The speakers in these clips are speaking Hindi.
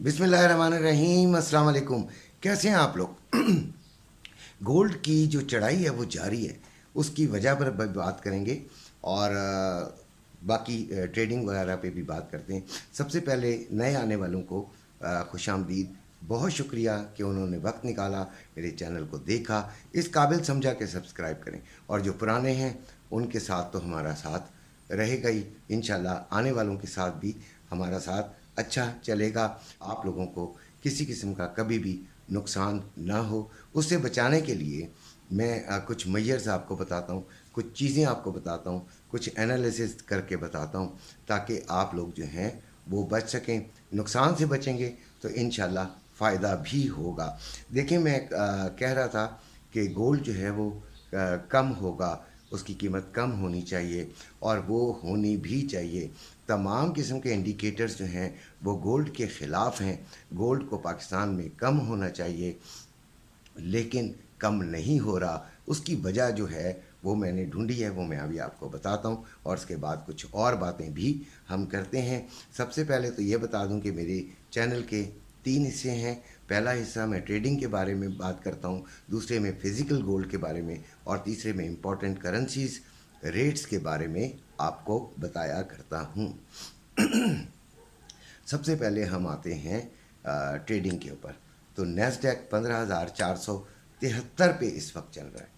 बिस्मिल्लाहिर्रहमानिर्रहीम, अस्सलाम वालेकुम। कैसे हैं आप लोग? गोल्ड की जो चढ़ाई है वो जारी है, उसकी वजह पर बात करेंगे और बाकी ट्रेडिंग वगैरह पे भी बात करते हैं। सबसे पहले नए आने वालों को खुशामदीद। बहुत शुक्रिया कि उन्होंने वक्त निकाला, मेरे चैनल को देखा, इस काबिल समझा कि सब्सक्राइब करें। और जो पुराने हैं उनके साथ तो हमारा साथ रहेगा ही, इंशाल्लाह आने वालों के साथ भी हमारा साथ अच्छा चलेगा। आप लोगों को किसी किस्म का कभी भी नुकसान ना हो, उससे बचाने के लिए मैं कुछ मेजर्स आपको बताता हूँ, कुछ चीज़ें आपको बताता हूँ, कुछ एनालिसिस करके बताता हूँ, ताकि आप लोग जो हैं वो बच सकें। नुकसान से बचेंगे तो इंशाल्लाह फ़ायदा भी होगा। देखिए, मैं कह रहा था कि गोल्ड जो है वो कम होगा, उसकी कीमत कम होनी चाहिए और वो होनी भी चाहिए। तमाम किस्म के इंडिकेटर्स जो हैं वो गोल्ड के ख़िलाफ़ हैं। गोल्ड को पाकिस्तान में कम होना चाहिए, लेकिन कम नहीं हो रहा। उसकी वजह जो है वो मैंने ढूंढी है, वो मैं अभी आपको बताता हूँ और उसके बाद कुछ और बातें भी हम करते हैं। सबसे पहले तो ये बता दूँ कि मेरे चैनल के 3 हिस्से हैं। पहला हिस्सा मैं ट्रेडिंग के बारे में बात करता हूँ, दूसरे में फ़िज़िकल गोल्ड के बारे में और तीसरे में इम्पॉर्टेंट करेंसीज़ रेट्स के बारे में आपको बताया करता हूँ। सबसे पहले हम आते हैं ट्रेडिंग के ऊपर। तो नेस्डैक 15,473 पे इस वक्त चल रहा है।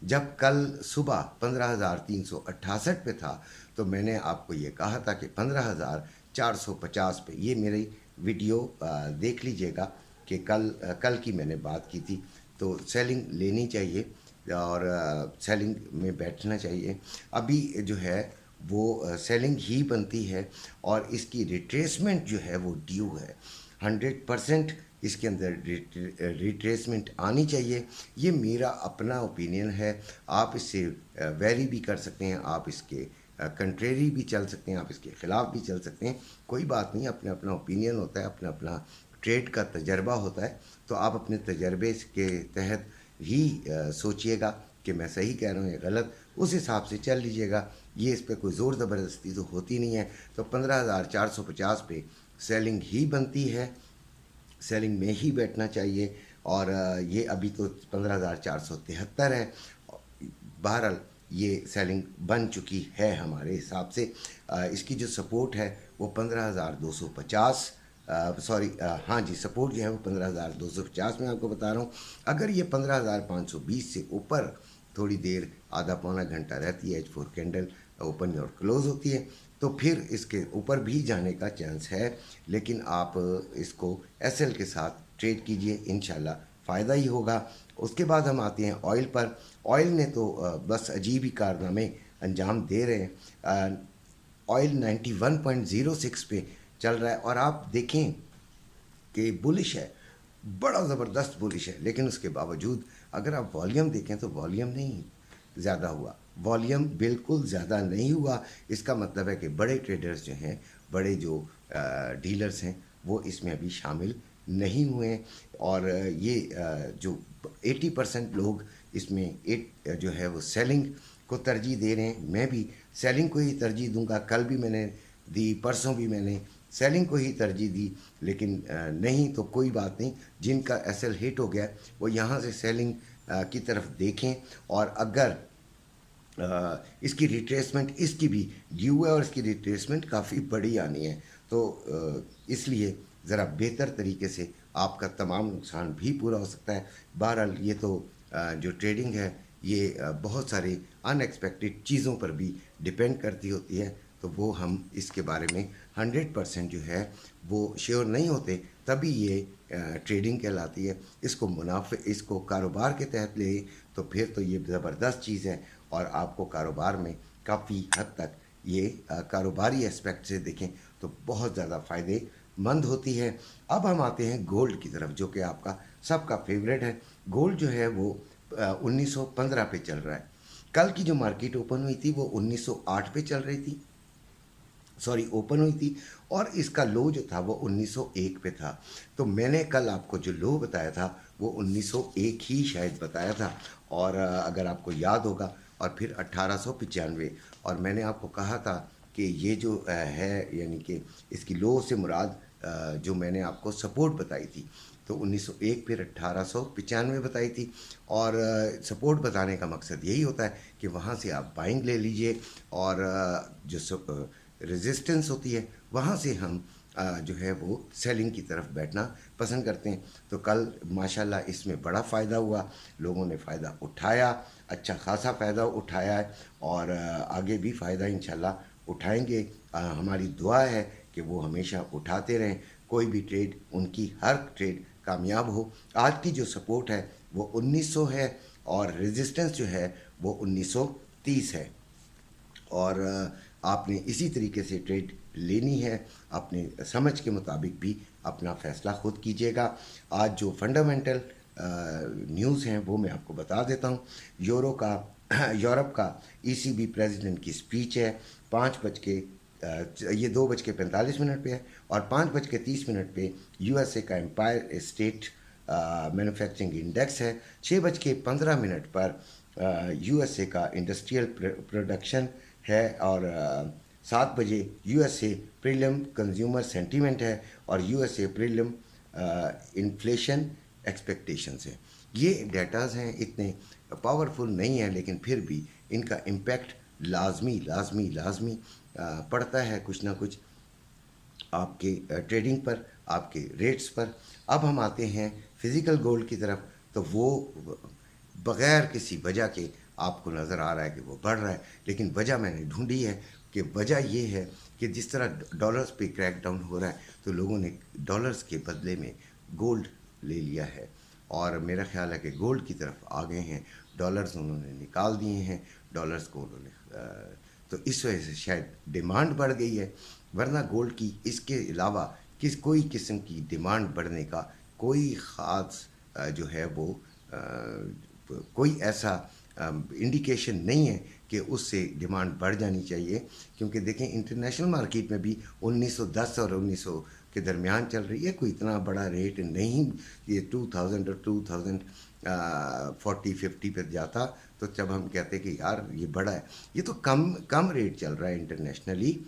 जब कल सुबह 15,368 पे था तो मैंने आपको ये कहा था कि 15,450 पे, ये मेरी वीडियो देख लीजिएगा कि कल की मैंने बात की थी। तो सेलिंग लेनी चाहिए और सेलिंग में बैठना चाहिए। अभी जो है वो सेलिंग ही बनती है और इसकी रिट्रेसमेंट जो है वो ड्यू है। 100% इसके अंदर रिट्रेसमेंट आनी चाहिए। ये मेरा अपना ओपिनियन है, आप इससे वेरी भी कर सकते हैं, आप इसके कंट्रेरी भी चल सकते हैं, आप इसके ख़िलाफ़ भी चल सकते हैं। कोई बात नहीं, अपना अपना ओपिनियन होता है, अपना अपना ट्रेड का तजर्बा होता है। तो आप अपने तजर्बे के तहत ही सोचिएगा कि मैं सही कह रहा हूँ या गलत, उस हिसाब से चल लीजिएगा। ये इस पर कोई ज़ोर ज़बरदस्ती तो होती नहीं है। तो 15,450 पे सेलिंग ही बनती है, सेलिंग में ही बैठना चाहिए। और ये अभी तो 15,473 है। बहरहाल ये सेलिंग बन चुकी है हमारे हिसाब से। इसकी जो सपोर्ट है वो 15,250, सॉरी, हाँ जी, सपोर्ट जो है वो 15,250 में आपको बता रहा हूँ। अगर ये 15,520 से ऊपर थोड़ी देर, आधा पौना घंटा रहती है, H4 कैंडल ओपन और क्लोज होती है, तो फिर इसके ऊपर भी जाने का चांस है। लेकिन आप इसको एसएल के साथ ट्रेड कीजिए, इंशाल्लाह फ़ायदा ही होगा। उसके बाद हम आते हैं ऑयल पर। ऑयल ने तो बस अजीब ही कारनामे अंजाम दे रहे हैं। ऑयल 91.06 पे चल रहा है और आप देखें कि बुलिश है, बड़ा ज़बरदस्त बुलिश है। लेकिन उसके बावजूद अगर आप वॉल्यूम देखें तो वॉल्यूम नहीं ज़्यादा हुआ, वॉल्यूम बिल्कुल ज़्यादा नहीं हुआ। इसका मतलब है कि बड़े ट्रेडर्स जो हैं, बड़े जो डीलर्स हैं, वो इसमें अभी शामिल नहीं हुए हैं। और ये जो 80% लोग इसमें जो है वो सेलिंग को तरजीह दे रहे हैं। मैं भी सेलिंग को ही तरजीह दूंगा। कल भी मैंने दी, परसों भी मैंने सेलिंग को ही तरजीह दी। लेकिन नहीं तो कोई बात नहीं, जिनका एसएल हिट हो गया वो यहाँ से सेलिंग की तरफ देखें। और अगर इसकी रिट्रेसमेंट, इसकी भी ड्यू है और इसकी रिट्रेसमेंट काफ़ी बड़ी आनी है, तो इसलिए ज़रा बेहतर तरीके से आपका तमाम नुकसान भी पूरा हो सकता है। बहरहाल ये तो जो ट्रेडिंग है ये बहुत सारे अनएक्सपेक्टेड चीज़ों पर भी डिपेंड करती होती है। तो वो हम इसके बारे में 100% जो है वो श्योर नहीं होते, तभी ये ट्रेडिंग कहलाती है। इसको मुनाफे, इसको कारोबार के तहत ले तो फिर तो ये ज़बरदस्त चीज़ है और आपको कारोबार में काफ़ी हद तक ये कारोबारी एस्पेक्ट से देखें तो बहुत ज़्यादा फ़ायदेमंद होती है। अब हम आते हैं गोल्ड की तरफ, जो कि आपका सबका फेवरेट है। गोल्ड जो है वो 1915 पे चल रहा है। कल की जो मार्केट ओपन हुई थी वो 1908 पे चल रही थी, सॉरी ओपन हुई थी, और इसका लो जो था वो 1901 पे था। तो मैंने कल आपको जो लो बताया था वो 1901 ही शायद बताया था। और अगर आपको याद होगा, और फिर 1895, और मैंने आपको कहा था कि ये जो है, यानी कि इसकी लो से मुराद जो मैंने आपको सपोर्ट बताई थी, तो 1901 फिर 1895 बताई थी। और सपोर्ट बताने का मकसद यही होता है कि वहाँ से आप बाइंग ले लीजिए, और जो रेजिस्टेंस होती है वहाँ से हम जो है वो सेलिंग की तरफ बैठना पसंद करते हैं। तो कल माशाल्लाह इसमें बड़ा फ़ायदा हुआ, लोगों ने फ़ायदा उठाया, अच्छा खासा फ़ायदा उठाया है, और आगे भी फ़ायदा इंशाल्लाह उठाएंगे। हमारी दुआ है कि वो हमेशा उठाते रहें, कोई भी ट्रेड, उनकी हर ट्रेड कामयाब हो। आज की जो सपोर्ट है वो 1900 है, और रेजिस्टेंस जो है वो 1930 है, और आपने इसी तरीके से ट्रेड लेनी है। अपने समझ के मुताबिक भी अपना फ़ैसला खुद कीजिएगा। आज जो फंडामेंटल न्यूज़ हैं वो मैं आपको बता देता हूँ। यूरोप का ईसीबी प्रेसिडेंट की स्पीच है, 2:45 पे है, और 5:30 पे यूएसए का एम्पायर स्टेट मैन्युफैक्चरिंग इंडेक्स है। 6:15 पर यूएसए का इंडस्ट्रियल प्रोडक्शन है, और 7 बजे यूएसए प्रीलिम कंज्यूमर सेंटीमेंट है, और यूएसए प्रीलिम इन्फ्लेशन एक्सपेक्टेशंस है। ये डेटाज हैं, इतने पावरफुल नहीं है, लेकिन फिर भी इनका इम्पैक्ट लाजमी लाजमी लाजमी पड़ता है कुछ ना कुछ आपके ट्रेडिंग पर, आपके रेट्स पर। अब हम आते हैं फिज़िकल गोल्ड की तरफ, तो वो बग़ैर किसी वजह के आपको नज़र आ रहा है कि वो बढ़ रहा है, लेकिन वजह मैंने ढूंढी है कि वजह ये है कि जिस तरह डॉलर्स पे क्रैकडाउन हो रहा है, तो लोगों ने डॉलर्स के बदले में गोल्ड ले लिया है, और मेरा ख्याल है कि गोल्ड की तरफ आ गए हैं। डॉलर्स उन्होंने निकाल दिए हैं, डॉलर्स को उन्होंने तो इस वजह से शायद डिमांड बढ़ गई है, वरना गोल्ड की इसके अलावा कोई किस्म की डिमांड बढ़ने का कोई ख़ास जो है वो कोई ऐसा इंडिकेशन नहीं है कि उससे डिमांड बढ़ जानी चाहिए। क्योंकि देखें, इंटरनेशनल मार्केट में भी 1910 और 1900 के दरमियान चल रही है, कोई इतना बड़ा रेट नहीं। ये 2000 और 2040-50 पर जाता तो जब हम कहते कि यार ये बड़ा है, ये तो कम रेट चल रहा है इंटरनेशनली,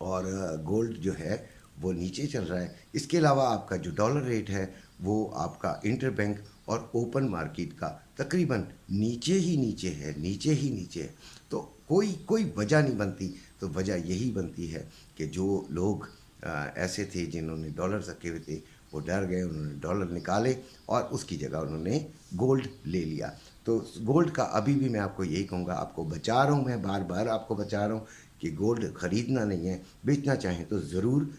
और गोल्ड जो है वो नीचे चल रहा है। इसके अलावा आपका जो डॉलर रेट है वो आपका इंटर बैंक और ओपन मार्केट का तकरीबन नीचे ही नीचे है, नीचे ही नीचे है। तो कोई वजह नहीं बनती, तो वजह यही बनती है कि जो लोग ऐसे थे जिन्होंने डॉलर रखे हुए थे, वो डर गए, उन्होंने डॉलर निकाले और उसकी जगह उन्होंने गोल्ड ले लिया। तो गोल्ड का अभी भी मैं आपको यही कहूँगा, आपको बचा रहा हूँ, मैं बार बार आपको बचा रहा हूँ कि गोल्ड ख़रीदना नहीं है। बेचना चाहें तो ज़रूर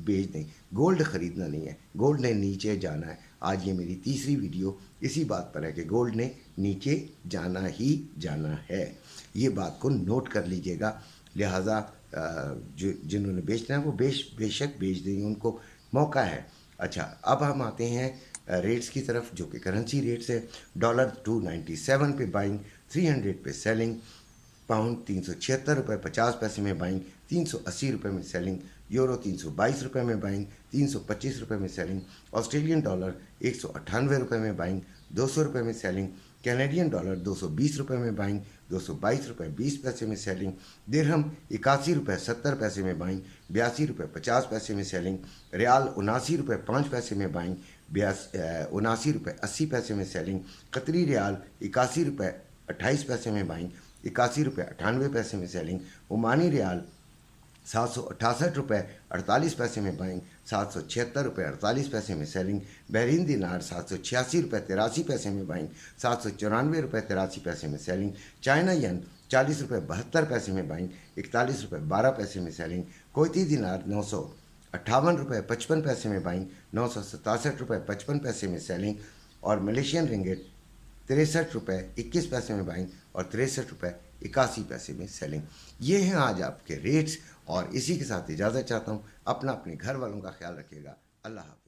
बेच दें, गोल्ड ख़रीदना नहीं है। गोल्ड ने नीचे जाना है। आज ये मेरी तीसरी वीडियो इसी बात पर है कि गोल्ड ने नीचे जाना ही जाना है। ये बात को नोट कर लीजिएगा। लिहाजा जिन्होंने बेचना है वो बेशक बेच देंगे, उनको मौका है। अच्छा, अब हम आते हैं रेट्स की तरफ, जो कि करेंसी रेट्स है। डॉलर 297 पे बाइंग, 300 पे सेलिंग। पाउंड 376 रुपये 50 पैसे में बाइंग, 380 रुपये में सेलिंग। यूरो 322 रुपये में बाइंग, 325 रुपये में सेलिंग। ऑस्ट्रेलियन डॉलर 198 रुपये में बाइंग, 200 रुपये में सेलिंग। कैनेडियन डॉलर 220 रुपये में बाइंग, 222 रुपये 20 पैसे में सेलिंग। दिरहम 81 रुपये 70 पैसे में बाइंग, 82 रुपये 50 पैसे में सेलिंग। रियाल 79 रुपये 5 पैसे में बाइंग, 79 रुपये 80 पैसे में सेलिंग। कतरी रियाल 81 रुपये 28 पैसे में बाइंग, 81 रुपये 98 पैसे में सेलिंग। ओमानी रियाल 768 रुपये 48 पैसे में बाइंग, 776 रुपये 48 पैसे में सेलिंग। बहरीन दिनार 786 रुपये 83 पैसे में बाइंग, 794 रुपये 83 पैसे में सेलिंग। चाइना यन 40 रुपये 72 पैसे में बाइंग, 41 रुपये 12 पैसे में सेलिंग। कोयती दिनार 958 रुपये 55 पैसे में बाइंग, 967 रुपये 55 पैसे में सेलिंग। और मलेशियन रिंगिट 63 रुपये 21 पैसे में बाइंग और 63 रुपये 81 पैसे में सेलिंग। ये हैं आज आपके रेट्स, और इसी के साथ इजाज़त चाहता हूँ। अपने घर वालों का ख्याल रखिएगा। अल्लाह हाफ़िज़।